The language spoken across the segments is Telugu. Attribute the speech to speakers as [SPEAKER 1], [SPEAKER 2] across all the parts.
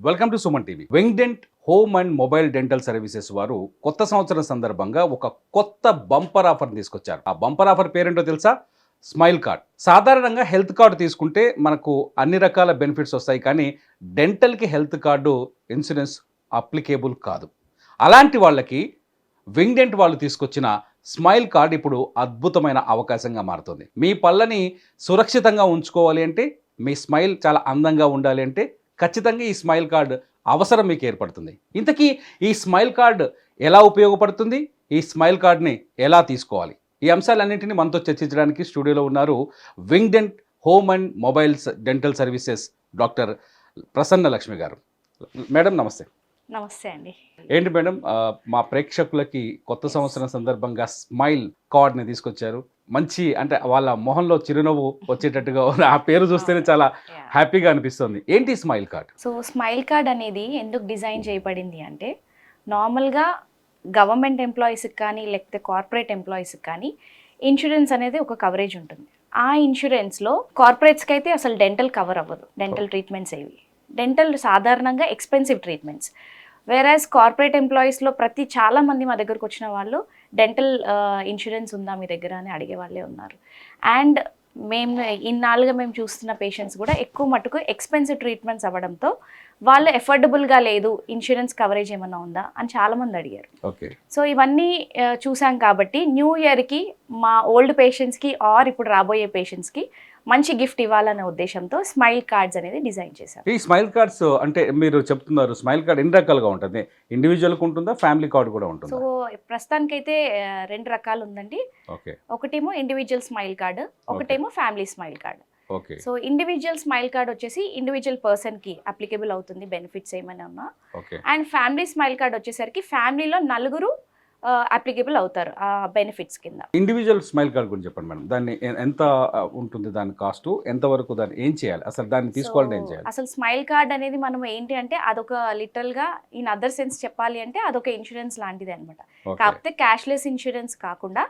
[SPEAKER 1] Welcome to Suman TV. Wingdent home and mobile dental services వారు కొత్త సంవత్సరం సందర్భంగా ఒక కొత్త బంపర్ ఆఫర్ తీసుకొచ్చారు. ఆ బంపర్ ఆఫర్ పేరేంటో తెలుసా? Smile card. సాధారణంగా హెల్త్ కార్డు తీసుకుంటే మనకు అన్ని రకాల బెనిఫిట్స్ వస్తాయి, కానీ డెంటల్కి హెల్త్ కార్డు ఇన్సూరెన్స్ అప్లికేబుల్ కాదు. అలాంటి వాళ్ళకి వింగ్డెంట్ వాళ్ళు తీసుకొచ్చిన స్మైల్ కార్డ్ ఇప్పుడు అద్భుతమైన అవకాశంగా మారుతుంది. మీ పళ్ళని సురక్షితంగా ఉంచుకోవాలి అంటే, మీ స్మైల్ చాలా అందంగా ఉండాలి అంటే ఖచ్చితంగా ఈ స్మైల్ కార్డ్ అవసరం మీకు ఏర్పడుతుంది. ఇంతకీ ఈ స్మైల్ కార్డ్ ఎలా ఉపయోగపడుతుంది? ఈ స్మైల్ కార్డ్ని ఎలా తీసుకోవాలి? ఈ అంశాలన్నింటినీ మనతో చర్చించడానికి స్టూడియోలో ఉన్నారు Wingdent home and mobiles dental services doctor Prasanna Lakshmi గారు. మేడం నమస్తే.
[SPEAKER 2] నమస్తే అండి.
[SPEAKER 1] ఏంటి మేడం, మా ప్రేక్షకులకి కొత్త సంవత్సరం సందర్భంగా స్మైల్ కార్డ్ని తీసుకొచ్చారు. మంచి అంటే వాళ్ళ మొహంలో చిరునవ్వు వచ్చేటట్టుగా ఆ పేరు చూస్తేనే చాలా హ్యాపీగా అనిపిస్తుంది. ఏంటి smile card?
[SPEAKER 2] So smile card అనేది ఎందుకు డిజైన్ చేయబడింది అంటే, నార్మల్గా గవర్నమెంట్ ఎంప్లాయీస్కి కానీ లేకపోతే కార్పొరేట్ ఎంప్లాయీస్కి కానీ ఇన్సూరెన్స్ అనేది ఒక కవరేజ్ ఉంటుంది. ఆ ఇన్సూరెన్స్లో కార్పొరేట్స్కి అయితే అసలు డెంటల్ కవర్ అవ్వదు. డెంటల్ ట్రీట్మెంట్స్ ఏవి, డెంటల్ సాధారణంగా ఎక్స్పెన్సివ్ ట్రీట్మెంట్స్. వేరాజ్ కార్పొరేట్ ఎంప్లాయీస్లో చాలా మంది మా దగ్గరకు వచ్చిన వాళ్ళు డెంటల్ ఇన్సూరెన్స్ ఉందా మీ దగ్గర అని అడిగే వాళ్ళే ఉన్నారు. అండ్ ఇన్నాళ్ళుగా మేము చూస్తున్న పేషెంట్స్ కూడా ఎక్కువ మటుకు ఎక్స్పెన్సివ్ ట్రీట్మెంట్స్ అవ్వడంతో వాళ్ళు ఎఫోర్డబుల్గా లేదు, ఇన్సూరెన్స్ కవరేజ్ ఏమైనా ఉందా అని చాలామంది అడిగారు. సో ఇవన్నీ చూసాం కాబట్టి న్యూ ఇయర్కి మా ఓల్డ్ పేషెంట్స్కి ఆర్ ఇప్పుడు రాబోయే పేషెంట్స్కి మంచి గిఫ్ట్ ఇవ్వాలనే ఉద్దేశంతో స్మైల్ కార్డ్స్ అనేది డిజైన్ చేశారు.
[SPEAKER 1] ఈ స్మైల్ కార్డ్స్ అంటే మీరు చెప్తున్నారు, స్మైల్ కార్డ్ ఎన్ని రకాలుగా ఉంటుంది? ఇండివిజువల్కి ఉంటుందా, ఫ్యామిలీ కార్డ్ కూడా ఉంటుందా?
[SPEAKER 2] సో ప్రస్తుతానికైతే 2 రకాలు ఉందండి. ఒకటేమో ఇండివిజువల్ స్మైల్ కార్డ్, ఒకటేమో family smile card. So individual smile card వచ్చేసి ఇండివిజువల్ పర్సన్కి అప్లికేబుల్ అవుతుంది బెనిఫిట్స్ ఏమైనా ఉన్నా. అండ్ ఫ్యామిలీ స్మైల్ కార్డ్ వచ్చేసరికి ఫ్యామిలీలో 4 అప్లికేబుల్ అవుతారు ఆ బెనిఫిట్స్ కింద.
[SPEAKER 1] ఇండివిజువల్ స్మైల్ కార్డ్ గురించి చెప్పండి మేడం. దాన్ని ఎంత ఉంటుంది, దాని కాస్ట్ ఎంత వరకు, దాన్ని ఏం చేయాలి, అసలు దాన్ని తీసుకోవాలంటే ఏం చేయాలి?
[SPEAKER 2] అసలు స్మైల్ కార్డ్ అనేది మనం ఏంటి అంటే అదొక లిటరల్గా ఇన్ అదర్ సెన్స్ చెప్పాలి అంటే అదొక ఇన్సూరెన్స్ లాంటిది అనమాట. కాకపోతే క్యాష్లెస్ ఇన్సూరెన్స్ కాకుండా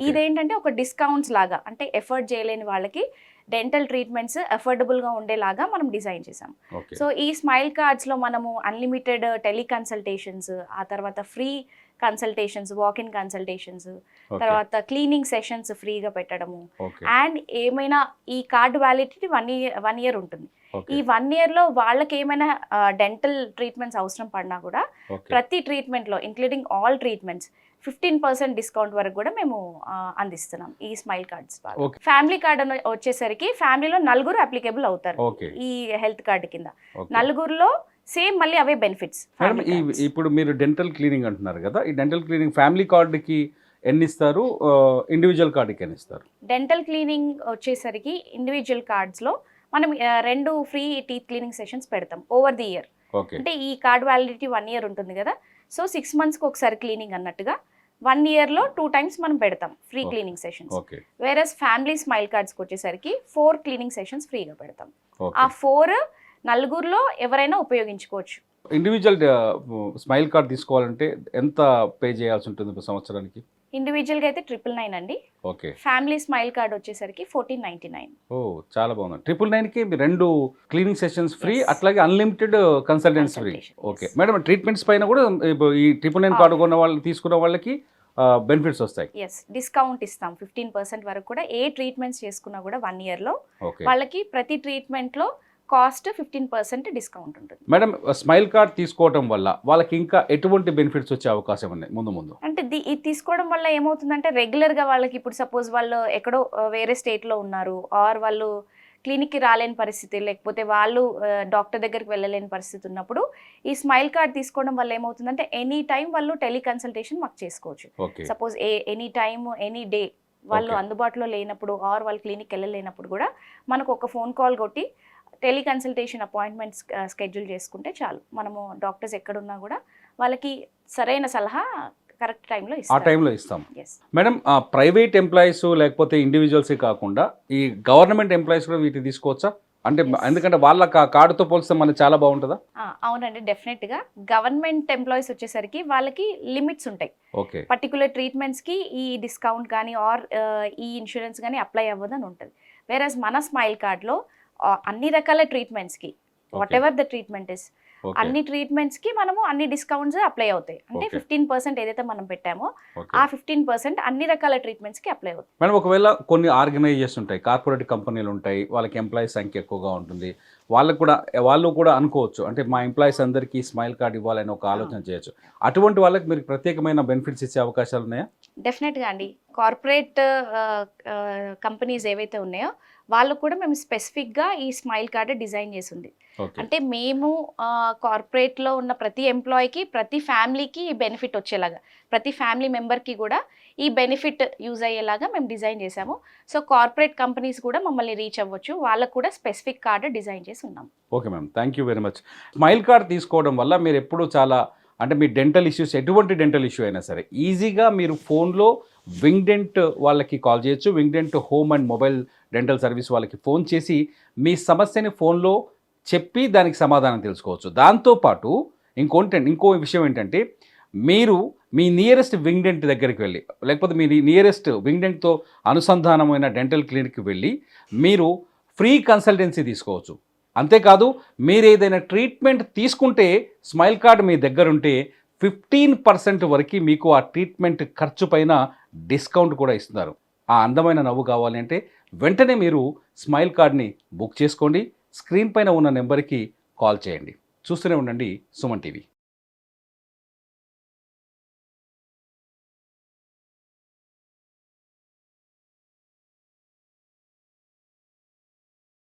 [SPEAKER 2] ఇదేంటంటే ఒక డిస్కౌంట్స్ లాగా, అంటే ఎఫర్ట్ చేయలేని వాళ్ళకి డెంటల్ ట్రీట్మెంట్స్ అఫోర్డబుల్గా ఉండేలాగా మనం డిజైన్ చేసాం. సో ఈ స్మైల్ కార్డ్స్లో మనము అన్లిమిటెడ్ టెలికన్సల్టేషన్స్, ఆ తర్వాత ఫ్రీ కన్సల్టేషన్స్, వాక్-ఇన్ కన్సల్టేషన్స్, తర్వాత క్లీనింగ్ సెషన్స్ ఫ్రీగా పెట్టడము. అండ్ ఏమైనా ఈ కార్డు వ్యాలిడిటీ 1 year ఉంటుంది. ఈ 1 yearలో వాళ్ళకి ఏమైనా డెంటల్ ట్రీట్మెంట్స్ అవసరం పడినా కూడా ప్రతి ట్రీట్మెంట్లో ఇంక్లూడింగ్ ఆల్ ట్రీట్మెంట్స్ 15% డిస్కౌంట్ వరకు కూడా మేము అందిస్తున్నాం ఈ స్మైల్ కార్డ్స్. ఫ్యామిలీ కార్డ్ వచ్చేసరికి ఫ్యామిలీలో 4 అప్లికేబుల్ అవుతారు ఈ హెల్త్ కార్డు కింద. 4లో సేమ్ మళ్ళీ అవే బెనిఫిట్స్.
[SPEAKER 1] ఇప్పుడు మీరు డెంటల్ క్లీనింగ్ అంటున్నారు కదా, ఈ డెంటల్ క్లీనింగ్ ఫ్యామిలీ కార్డుకి ఎన్ని ఇస్తారు, ఇండివిజువల్ కార్డుకి ఎన్ని ఇస్తారు?
[SPEAKER 2] డెంటల్ క్లీనింగ్ వచ్చేసరికి ఇండివిజువల్ కార్డ్స్లో మనం 2 ఫ్రీ టీత్ క్లీనింగ్ సెషన్స్ పెడతాం ఓవర్ ది ఇయర్. అంటే ఈ కార్డ్ వ్యాలిడిటీ 1 year ఉంటుంది కదా, సో 6 monthsకి ఒకసారి క్లీనింగ్ అన్నట్టుగా 1 yearలో 2 times మనం పెడతాం free cleaning sessions. Whereas family smile కార్డ్స్కి వచ్చేసరికి 4 క్లీనింగ్ సెషన్స్ ఫ్రీగా పెడతాం. ఆ 4 4లో ఎవరైనా ఉపయోగించుకోవచ్చు.
[SPEAKER 1] ఇండివిజువల్ స్మైల్ కార్డ్ తీసుకోవాలంటే ఎంత పే చేయాల్సి ఉంటుంది సంవత్సరానికి?
[SPEAKER 2] ఇండివిజువల్గా అయితే 999 అండి. ఫ్యామిలీ స్మైల్ కార్డ్ వచ్చేసరికి 1499.
[SPEAKER 1] చాలా బాగుంది. 999కి 2 క్లీనింగ్ సెషన్స్ ఫ్రీ, అట్లాగే unlimited consultants free. Madam, treatments పైన కూడా ఈ 999 కార్డు కొన్న వాళ్ళు, తీసుకున్న వాళ్ళకి బెనిఫిట్స్ వస్తాయి.
[SPEAKER 2] డిస్కౌంట్ ఇస్తాం 15% వరకు కూడా. ఏ ట్రీట్మెంట్స్ చేసుకున్నా కూడా 1 yearలో వాళ్ళకి ప్రతి ట్రీట్మెంట్లో కాస్ట్ 15% డిస్కౌంట్ ఉంటుంది.
[SPEAKER 1] మేడం, స్మైల్ కార్డ్ తీసుకోవడం వల్ల వాళ్ళకి ఇంకా ఎటువంటి బెనిఫిట్స్ వచ్చే అవకాశం ఉంది ముందు?
[SPEAKER 2] అంటే ఇది తీసుకోవడం వల్ల ఏమవుతుందంటే రెగ్యులర్గా వాళ్ళకి ఇప్పుడు సపోజ్ వాళ్ళు ఎక్కడో వేరే స్టేట్లో ఉన్నారు, ఆర్ వాళ్ళు క్లినిక్కి రాలేని పరిస్థితి, లేకపోతే వాళ్ళు డాక్టర్ దగ్గరికి వెళ్ళలేని పరిస్థితి ఉన్నప్పుడు ఈ స్మైల్ కార్డ్ తీసుకోవడం వల్ల ఏమవుతుందంటే ఎనీ టైం వాళ్ళు టెలికన్సల్టేషన్ మాకు చేసుకోవచ్చు. Suppose any time any day వాళ్ళు అందుబాటులో లేనప్పుడు, ఆర్ వాళ్ళు క్లినిక్ వెళ్ళలేనప్పుడు కూడా మనకు ఒక ఫోన్ కాల్ కొట్టి టెలికన్సల్టేషన్ అపాయింట్మెంట్స్ స్కెడ్యూల్ చేసుకుంటే చాలు. మనము డాక్టర్స్ ఎక్కడున్నా కూడా వాళ్ళకి సరైన సలహా కరెక్ట్ టైంలో
[SPEAKER 1] ఇస్తాం. మేడం, ప్రైవేట్ ఎంప్లాయీస్ లేకపోతే ఇండివిజువల్స్ కాకుండా ఈ గవర్నమెంట్ ఎంప్లాయీస్ కూడా వీటిని తీసుకోవచ్చా? అంటే ఎందుకంటే వాళ్ళ కార్డుతో పోలిస్తే మనకి చాలా బాగుంటుందా?
[SPEAKER 2] అవునండి, డెఫినెట్గా. గవర్నమెంట్ ఎంప్లాయీస్ వచ్చేసరికి వాళ్ళకి లిమిట్స్ ఉంటాయి. పర్టికులర్ ట్రీట్మెంట్స్కి ఈ డిస్కౌంట్ కానీ ఆర్ ఈ ఇన్సూరెన్స్ కానీ అప్లై అవ్వదని ఉంటుంది. వేరేస్ మన స్మైల్ కార్డ్లో అన్ని రకాల ట్రీట్మెంట్స్కి whatever the treatment is
[SPEAKER 1] okay.
[SPEAKER 2] అన్ని ట్రీట్మెంట్స్కి మనము అన్ని డిస్కౌంట్స్ అప్లై అవుతాయి. అంటే
[SPEAKER 1] ఓకే.
[SPEAKER 2] 15% ఏదైతే మనం పెట్టామో
[SPEAKER 1] ఓకే.
[SPEAKER 2] ఆ 15% అన్ని రకాల ట్రీట్మెంట్స్కి అప్లై అవుతుంది.
[SPEAKER 1] మేడం ఒకవేళ కొన్ని ఆర్గనైజేషన్ ఉంటాయి, కార్పొరేట్ కంపెనీలు ఉంటాయి, వాళ్ళకి ఎంప్లాయీస్ సంఖ్య ఎక్కువగా ఉంటుంది, వాళ్ళు కూడా అనుకోవచ్చు అంటే మా ఎంప్లాయీస్ అందరికీ స్మైల్ కార్డ్ ఇవ్వాలని ఒక ఆలోచన చేయొచ్చు. అటువంటి వాళ్ళకి మీరు ప్రత్యేకమైన బెనిఫిట్స్ ఇచ్చే అవకాశాలు ఉన్నాయా?
[SPEAKER 2] డెఫినెట్గా అండి. కార్పొరేట్ కంపెనీస్ ఏవైతే ఉన్నాయో వాళ్ళు కూడా మేము స్పెసిఫిక్గా ఈ స్మైల్ కార్డ్ డిజైన్ చేసింది.
[SPEAKER 1] ఓకే.
[SPEAKER 2] అంటే మేము కార్పొరేట్లో ఉన్న ప్రతి ఎంప్లాయీకి, ప్రతి ఫ్యామిలీకి ఈ బెనిఫిట్ వచ్చేలాగా, ప్రతి ఫ్యామిలీ మెంబర్కి కూడా ఈ బెనిఫిట్ యూజ్ అయ్యేలాగా మేము డిజైన్ చేసాము. సో కార్పొరేట్ కంపెనీస్ కూడా మమ్మల్ని రీచ్ అవ్వచ్చు, వాళ్ళకు కూడా స్పెసిఫిక్ కార్డు డిజైన్ చేసి ఉన్నాం.
[SPEAKER 1] Okay ma'am, thank you very much. Smile card తీసుకోవడం వల్ల మీరు ఎప్పుడు చాలా అంటే మీ డెంటల్ ఇష్యూస్, ఎటువంటి డెంటల్ ఇష్యూ అయినా సరే ఈజీగా మీరు ఫోన్లో వింగ్డెంట్ వాళ్ళకి కాల్ చేయొచ్చు. Wingdent home and mobile dental service వాళ్ళకి ఫోన్ చేసి మీ సమస్యని ఫోన్లో చెప్పి దానికి సమాధానం తెలుసుకోవచ్చు. దాంతోపాటు ఇంకో విషయం ఏంటంటే మీరు మీ నియరెస్ట్ వింగ్డెంట్ దగ్గరికి వెళ్ళి, లేకపోతే మీ నియరెస్ట్ వింగ్డెంట్తో అనుసంధానమైన డెంటల్ క్లినిక్కి వెళ్ళి మీరు ఫ్రీ కన్సల్టెన్సీ తీసుకోవచ్చు. అంతేకాదు మీరు ఏదైనా ట్రీట్మెంట్ తీసుకుంటే స్మైల్ కార్డ్ మీ దగ్గర ఉంటే 15% వరకు మీకు ఆ ట్రీట్మెంట్ ఖర్చు పైన డిస్కౌంట్ కూడా ఇస్తున్నారు. ఆ అందమైన నవ్వు కావాలి అంటే వెంటనే మీరు స్మైల్ కార్డ్ని బుక్ చేసుకోండి. స్క్రీన్ పైన ఉన్న నెంబర్కి కాల్ చేయండి. చూస్తూనే ఉండండి సుమన్ టీవీ.